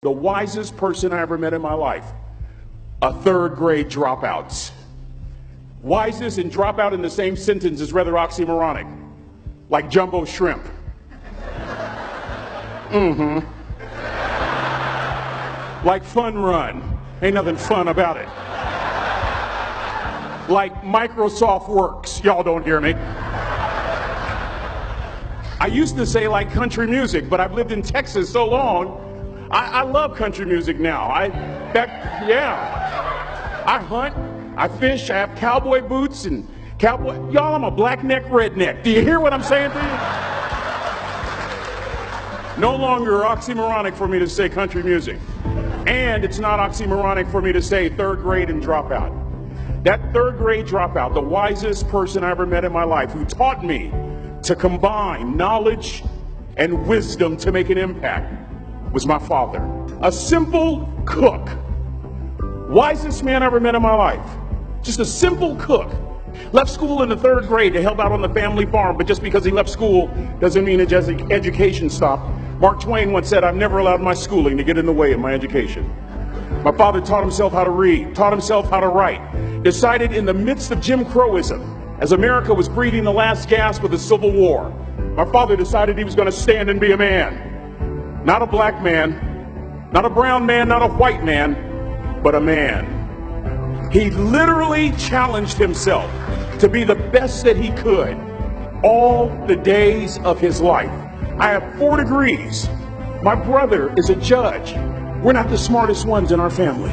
The wisest person I ever met in my life, a third grade dropout. Wisest and dropout in the same sentence is rather oxymoronic, like jumbo shrimp. Like fun run, ain't nothing fun about it. Like Microsoft Works, y'all don't hear me. I used to say like country music, but I've lived in Texas so long, I love country music now. I hunt, I fish, I have cowboy boots and cowboy. Y'all, I'm a black neck redneck. Do you hear what I'm saying to you? No longer oxymoronic for me to say country music. And it's not oxymoronic for me to say third grade and dropout. That third grade dropout, the wisest person I ever met in my life, who taught me to combine knowledge and wisdom to make an impact, was my father. A simple cook. Wisest man I ever met in my life. Just a simple cook. Left school in the third grade to help out on the family farm, but just because he left school doesn't mean his education stopped. Mark Twain once said, "I've never allowed my schooling to get in the way of my education." My father taught himself how to read, taught himself how to write, decided in the midst of Jim Crowism, as America was breathing the last gasp of the Civil War, my father decided he was going to stand and be a man. Not a black man, not a brown man, not a white man, but a man. He literally challenged himself to be the best that he could all the days of his life. I have 4 degrees. My brother is a judge. We're not the smartest ones in our family.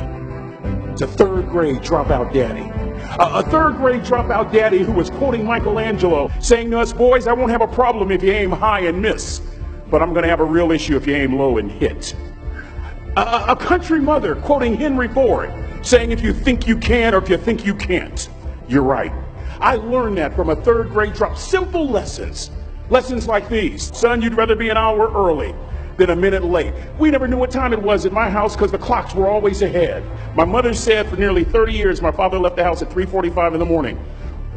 It's a third grade dropout daddy. A third grade dropout daddy who was quoting Michelangelo, saying to us, "Boys, I won't have a problem if you aim high and miss, but I'm going to have a real issue if you aim low and hit." A country mother quoting Henry Ford, saying, "If you think you can or if you think you can't, you're right." I learned that from a third grade drop. Simple lessons. Lessons like these. Son, you'd rather be an hour early than a minute late. We never knew what time it was at my house because the clocks were always ahead. My mother said for nearly 30 years my father left the house at 3:45 in the morning.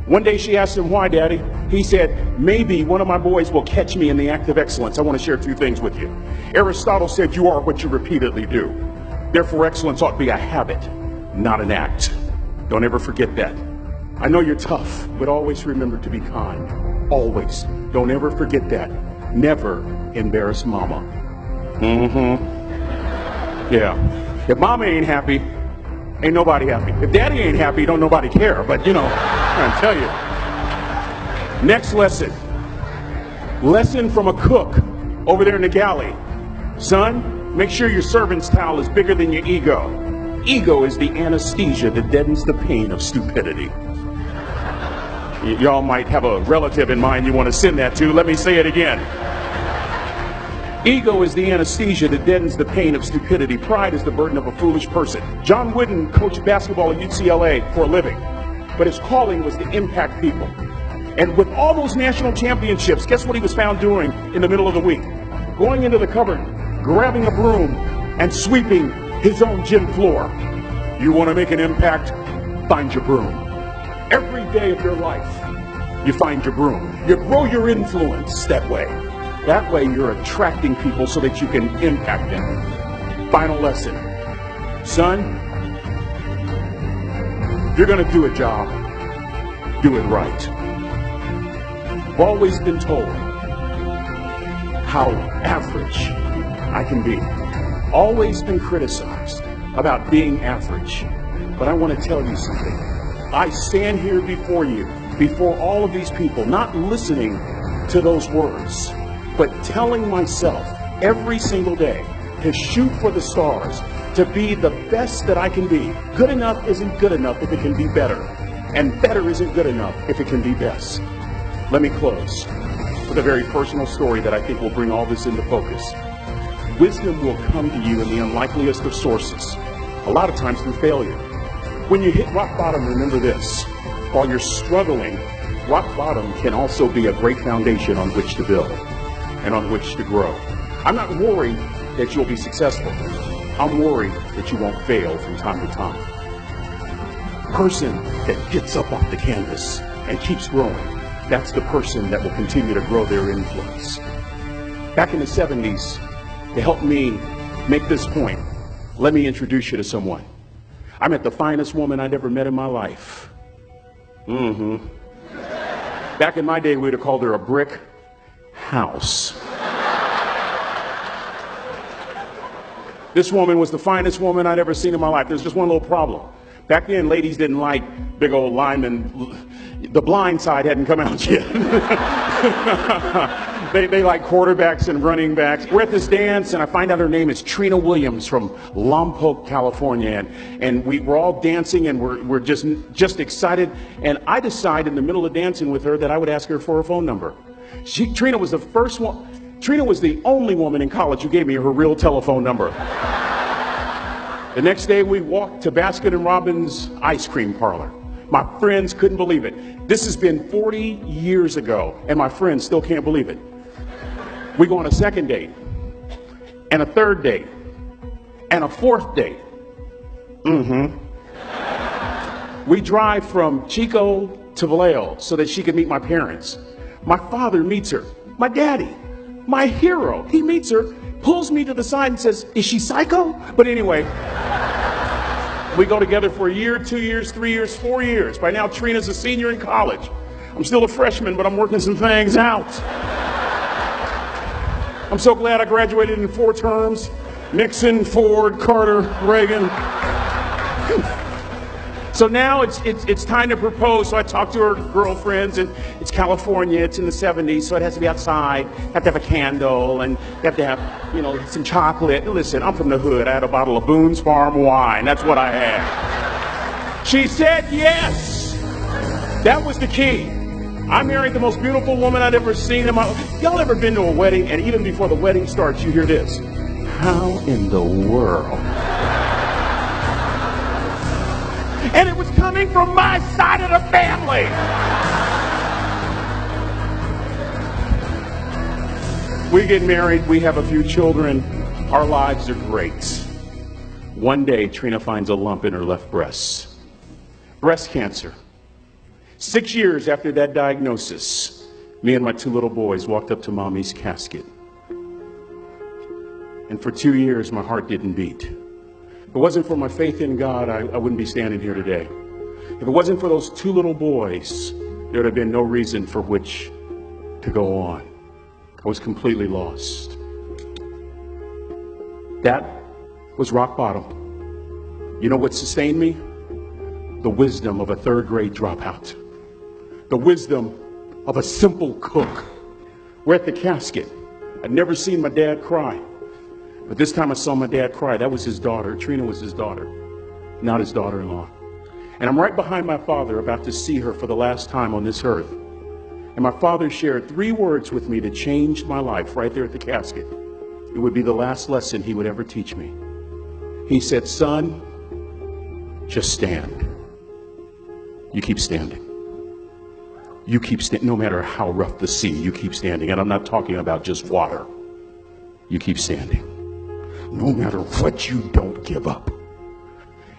One day she asked him, "Why, Daddy?" He said, "Maybe one of my boys will catch me in the act of excellence." I want to share 2 things with you. Aristotle said, "You are what you repeatedly do." Therefore, excellence ought to be a habit, not an act. Don't ever forget that. I know you're tough, but always remember to be kind. Always. Don't ever forget that. Never embarrass mama. Yeah. If mama ain't happy, ain't nobody happy. If daddy ain't happy, don't nobody care. But I'm trying to tell you. Next lesson. Lesson from a cook over there in the galley. Son, make sure your servant's towel is bigger than your ego. Ego is the anesthesia that deadens the pain of stupidity. Y'all might have a relative in mind you want to send that to. Let me say it again. Ego is the anesthesia that deadens the pain of stupidity. Pride is the burden of a foolish person. John Wooden coached basketball at UCLA for a living, but his calling was to impact people. And with all those national championships, guess what he was found doing in the middle of the week? Going into the cupboard, grabbing a broom, and sweeping his own gym floor. You want to make an impact? Find your broom. Every day of your life, you find your broom. You grow your influence that way. That way you're attracting people so that you can impact them. Final lesson. Son, if you're going to do a job, do it right. I've always been told how average I can be. Always been criticized about being average. But I want to tell you something. I stand here before you, before all of these people, not listening to those words, but telling myself every single day to shoot for the stars, to be the best that I can be. Good enough isn't good enough if it can be better, and better isn't good enough if it can be best. Let me close with a very personal story that I think will bring all this into focus. Wisdom will come to you in the unlikeliest of sources, a lot of times through failure. When you hit rock bottom, remember this. While you're struggling, rock bottom can also be a great foundation on which to build and on which to grow. I'm not worried that you'll be successful. I'm worried that you won't fail from time to time. The person that gets up off the canvas and keeps growing, that's the person that will continue to grow their influence. Back in the 70s, to help me make this point, let me introduce you to someone. I met the finest woman I'd ever met in my life. Back in my day, we'd have called her a brick house. This woman was the finest woman I'd ever seen in my life. There's just one little problem. Back then, ladies didn't like big old linemen. The blind side hadn't come out yet. They like quarterbacks and running backs. We're at this dance, and I find out her name is Trina Williams from Lompoc, California. And we're all dancing, and we're just excited. And I decide in the middle of dancing with her that I would ask her for her phone number. Trina was the first one. Trina was the only woman in college who gave me her real telephone number. The next day, we walked to Baskin & Robbins ice cream parlor. My friends couldn't believe it. This has been 40 years ago, and my friends still can't believe it. We go on a second date, and a third date, and a fourth date. We drive from Chico to Vallejo so that she could meet my parents. My father meets her. My daddy, my hero, he meets her, pulls me to the side and says, "Is she psycho?" But anyway, we go together for a year, 2 years, 3 years, 4 years. By now, Trina's a senior in college. I'm still a freshman, but I'm working some things out. I'm so glad I graduated in 4 terms. Nixon, Ford, Carter, Reagan. So now it's time to propose. So I talk to her girlfriends, and it's California, it's in the 70s, so it has to be outside. You have to have a candle, and you have to have, some chocolate. Listen, I'm from the hood. I had a bottle of Boone's Farm wine. That's what I had. She said yes. That was the key. I married the most beautiful woman I'd ever seen in my life. Y'all ever been to a wedding, and even before the wedding starts, you hear this? How in the world? And it was coming from my side of the family. We get married, we have a few children, our lives are great. One day, Trina finds a lump in her left breast. Breast cancer. 6 years after that diagnosis, me and my 2 little boys walked up to Mommy's casket. And for 2 years, my heart didn't beat. If it wasn't for my faith in God, I wouldn't be standing here today. If it wasn't for those 2 little boys, there would have been no reason for which to go on. I was completely lost. That was rock bottom. You know what sustained me? The wisdom of a 3rd grade dropout. The wisdom of a simple cook. We're at the casket. I'd never seen my dad cry. But this time I saw my dad cry. That was his daughter. Trina was his daughter, not his daughter-in-law. And I'm right behind my father, about to see her for the last time on this earth. And my father shared 3 words with me that changed my life right there at the casket. It would be the last lesson he would ever teach me. He said, "Son, just stand. You keep standing. You keep standing. No matter how rough the sea, you keep standing." And I'm not talking about just water. You keep standing. No matter what, you don't give up.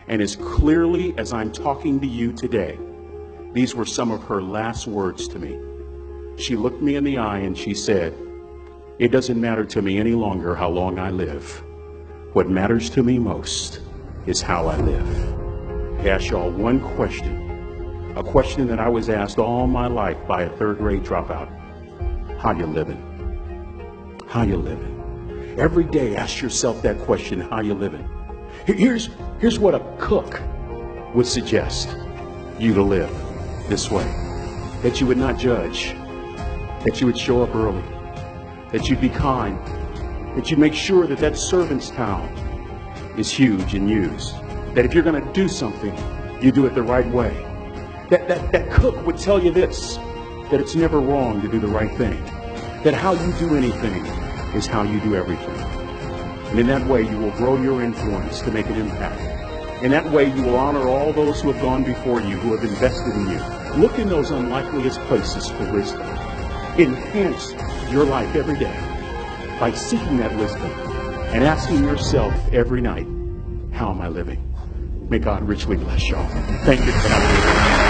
And as clearly as I'm talking to you today, these were some of her last words to me. She looked me in the eye and she said, "It doesn't matter to me any longer how long I live. What matters to me most is how I live." I ask y'all one question, a question that I was asked all my life by a 3rd grade dropout. How you living? How you living? Every day, ask yourself that question, how you living? Here's what a cook would suggest you to live this way. That you would not judge. That you would show up early. That you'd be kind. That you'd make sure that that servant's towel is huge and used. That if you're going to do something, you do it the right way. That cook would tell you this, that it's never wrong to do the right thing. That how you do anything is how you do everything. And in that way, you will grow your influence to make an impact. In that way, you will honor all those who have gone before you, who have invested in you. Look in those unlikeliest places for wisdom. Enhance your life every day by seeking that wisdom and asking yourself every night, how am I living? May God richly bless y'all. Thank you for having me.